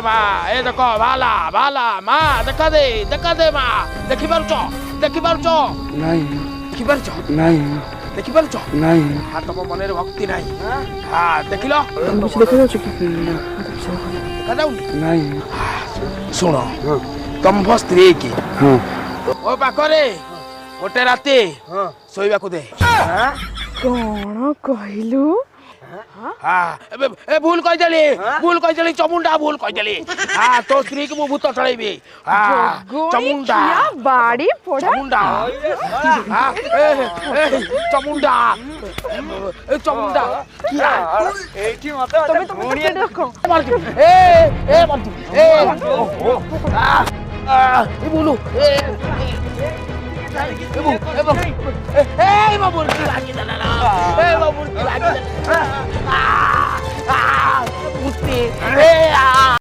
মা এ দেখো ভালা ভালা মা দেখা দে মা দেখি পারছ নাই দেখি পারছ নাই দেখি পারছ নাই হ্যাঁ তোমার মনের ভক্তি নাই হ্যাঁ দেখিল তুমি কিছু দেখে যাচ্ছ কি না দেখা যাউনি নাই শুଣ ତମ ସ୍ତ୍ରୀ କି ହଁ ଓ ପାଖରେ ଗୋଟେ ରାତି ଶୋଇବାକୁ ଦେ କଣ କହିଲୁ? ଏ ଭୁଲ କହିଦେଲି ଚମୁଣ୍ଡା ଭୁଲ କହିଦେଲି ତୋ ସ୍ତ୍ରୀ କି ମୁଁ ଭୂତ ଚଳେଇବି ଚମୁଣ୍ଡା ବାଡି ପଡା ଚମୁଣ୍ଡା ଚମୁଣ୍ଡା ଚମୁଣ୍ଡା ଏଇଠି ମତେ ତମେ ତମେ ଦେଖ ବୁଲୁ বাবুর